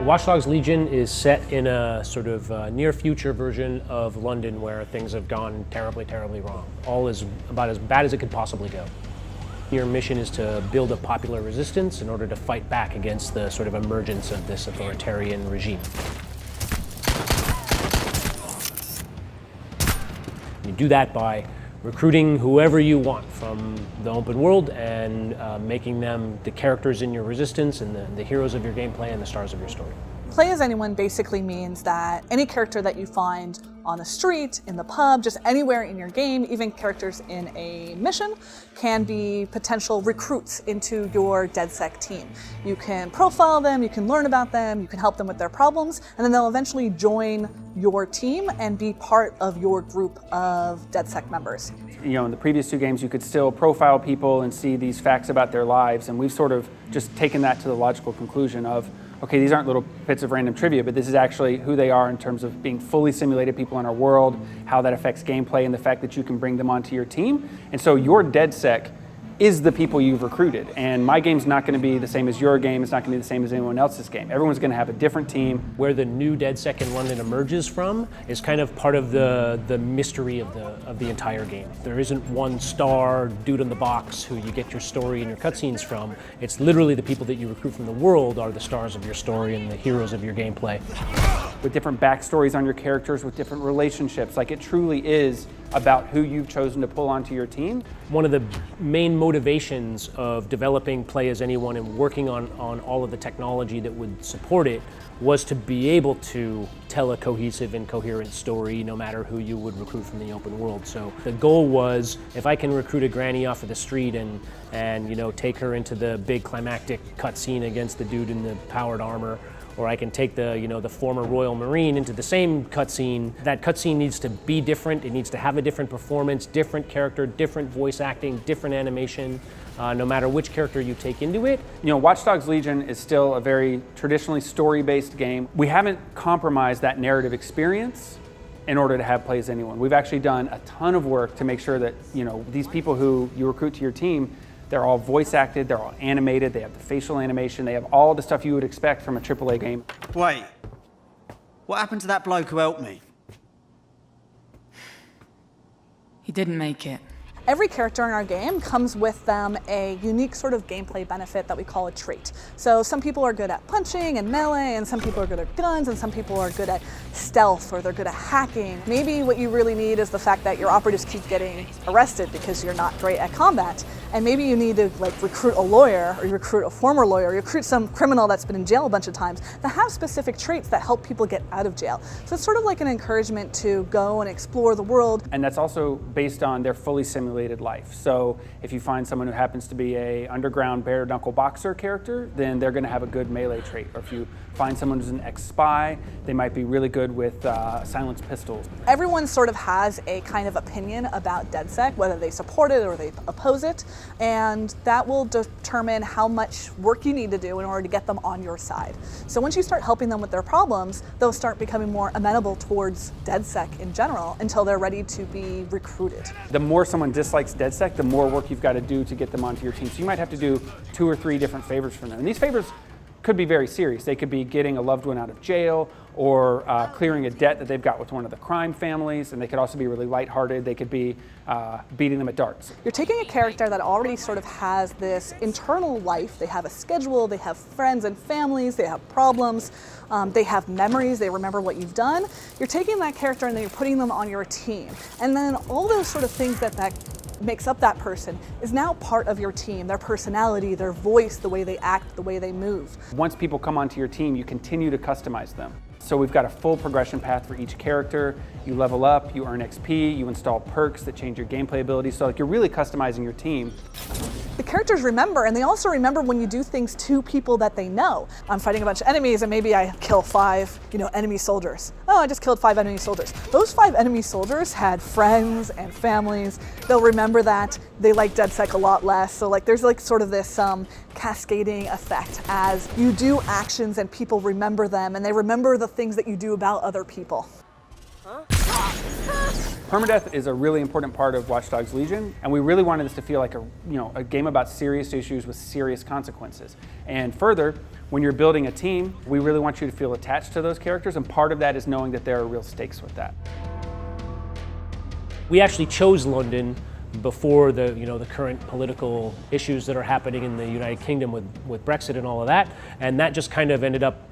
Watch Dogs Legion is set in a sort of near future version of London where things have gone terribly, terribly wrong. All is about as bad as it could possibly go. Your mission is to build a popular resistance in order to fight back against the sort of emergence of this authoritarian regime. You do that by recruiting whoever you want from the open world and making them the characters in your resistance and the heroes of your gameplay and the stars of your story. Play as anyone basically means that any character that you find on the street, in the pub, just anywhere in your game, even characters in a mission, can be potential recruits into your DedSec team. You can profile them, you can learn about them, you can help them with their problems, and then they'll eventually join your team and be part of your group of DedSec members. You know, in the previous two games, you could still profile people and see these facts about their lives, and we've sort of just taken that to the logical conclusion of, okay, these aren't little bits of random trivia, but this is actually who they are in terms of being fully simulated people in our world, how that affects gameplay, and the fact that you can bring them onto your team. And so your DedSec is the people you've recruited. And my game's not going to be the same as your game. It's not going to be the same as anyone else's game. Everyone's going to have a different team. Where the new DedSec in London emerges from is kind of part of the mystery of the entire game. There isn't one star dude in the box who you get your story and your cutscenes from. It's literally the people that you recruit from the world are the stars of your story and the heroes of your gameplay. With different backstories on your characters, with different relationships. Like, it truly is about who you've chosen to pull onto your team. One of the main motivations of developing Play as Anyone and working on all of the technology that would support it was to be able to tell a cohesive and coherent story no matter who you would recruit from the open world. So the goal was, if I can recruit a granny off of the street and you know, take her into the big climactic cutscene against the dude in the powered armor, or I can take the former Royal Marine into the same cutscene. That cutscene needs to be different. It needs to have a different performance, different character, different voice acting, different animation, no matter which character you take into it. You know, Watch Dogs Legion is still a very traditionally story-based game. We haven't compromised that narrative experience in order to have Play as Anyone. We've actually done a ton of work to make sure that, you know, these people who you recruit to your team, they're all voice acted, they're all animated, they have the facial animation, they have all the stuff you would expect from a AAA game. Wait, what happened to that bloke who helped me? He didn't make it. Every character in our game comes with them a unique sort of gameplay benefit that we call a trait. So some people are good at punching and melee, and some people are good at guns, and some people are good at stealth, or they're good at hacking. Maybe what you really need is the fact that your operatives keep getting arrested because you're not great at combat. And maybe you need to recruit a lawyer, or you recruit a former lawyer, or you recruit some criminal that's been in jail a bunch of times that have specific traits that help people get out of jail. So it's sort of like an encouragement to go and explore the world. And that's also based on their fully simulated life. So if you find someone who happens to be a underground bare knuckle boxer character, then they're going to have a good melee trait. Or if you find someone who's an ex-spy, they might be really good with silenced pistols. Everyone sort of has a kind of opinion about DedSec, whether they support it or they oppose it, and that will determine how much work you need to do in order to get them on your side. So once you start helping them with their problems, they'll start becoming more amenable towards DedSec in general until they're ready to be recruited. The more someone dislikes DedSec, the more work you've got to do to get them onto your team. So you might have to do 2 or 3 different favors for them. And these favors could be very serious. They could be getting a loved one out of jail, or clearing a debt that they've got with one of the crime families, and they could also be really lighthearted. They could be beating them at darts. You're taking a character that already sort of has this internal life. They have a schedule, they have friends and families, they have problems, they have memories, they remember what you've done. You're taking that character and then you're putting them on your team. And then all those sort of things that makes up that person is now part of your team, their personality, their voice, the way they act, the way they move. Once people come onto your team, you continue to customize them. So we've got a full progression path for each character. You level up, you earn XP, you install perks that change your gameplay abilities. So like, you're really customizing your team. The characters remember, and they also remember when you do things to people that they know. I'm fighting a bunch of enemies and maybe I kill 5, enemy soldiers. Oh, I just killed 5 enemy soldiers. Those 5 enemy soldiers had friends and families. They'll remember that. They like DedSec a lot less. So like, there's like sort of this cascading effect as you do actions and people remember them, and they remember the things that you do about other people. Huh? Permadeath is a really important part of Watch Dogs Legion, and we really wanted this to feel like a game about serious issues with serious consequences. And further, when you're building a team, we really want you to feel attached to those characters, and part of that is knowing that there are real stakes with that. We actually chose London before the current political issues that are happening in the United Kingdom with Brexit and all of that, and that just kind of ended up,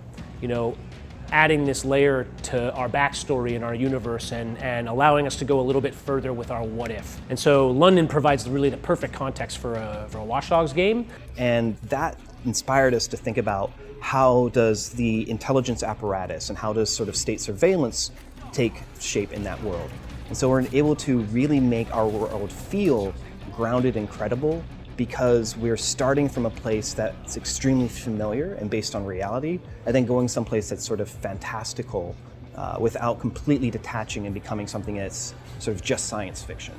adding this layer to our backstory and our universe and allowing us to go a little bit further with our what if. And so London provides really the perfect context for a Watch Dogs game. And that inspired us to think about how does the intelligence apparatus and how does sort of state surveillance take shape in that world. And so we're able to really make our world feel grounded and credible because we're starting from a place that's extremely familiar and based on reality, and then going someplace that's sort of fantastical without completely detaching and becoming something that's sort of just science fiction.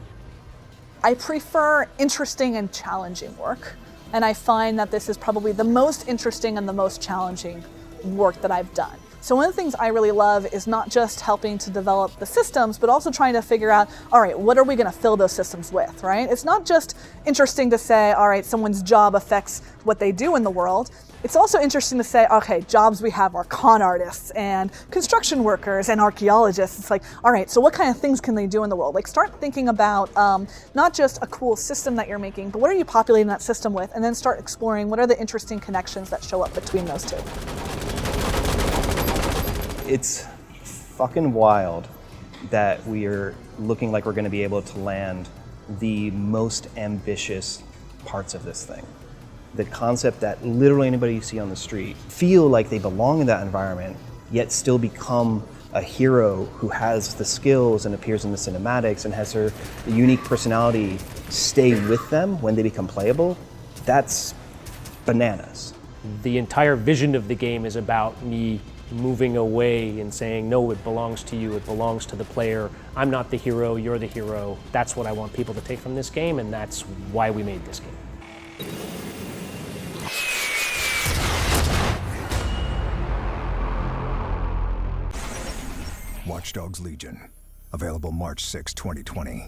I prefer interesting and challenging work, and I find that this is probably the most interesting and the most challenging work that I've done. So one of the things I really love is not just helping to develop the systems, but also trying to figure out, all right, what are we going to fill those systems with, right? It's not just interesting to say, all right, someone's job affects what they do in the world. It's also interesting to say, okay, jobs we have are con artists and construction workers and archaeologists. It's like, all right, so what kind of things can they do in the world? Like start thinking about not just a cool system that you're making, but what are you populating that system with? And then start exploring what are the interesting connections that show up between those two. It's fucking wild that we are looking like we're going to be able to land the most ambitious parts of this thing. The concept that literally anybody you see on the street feel like they belong in that environment, yet still become a hero who has the skills and appears in the cinematics and has her unique personality stay with them when they become playable. That's bananas. The entire vision of the game is about me moving away and saying, no, it belongs to you, it belongs to the player. I'm not the hero, you're the hero. That's what I want people to take from this game, and that's why we made this game. Watch Dogs Legion, available March 6, 2020.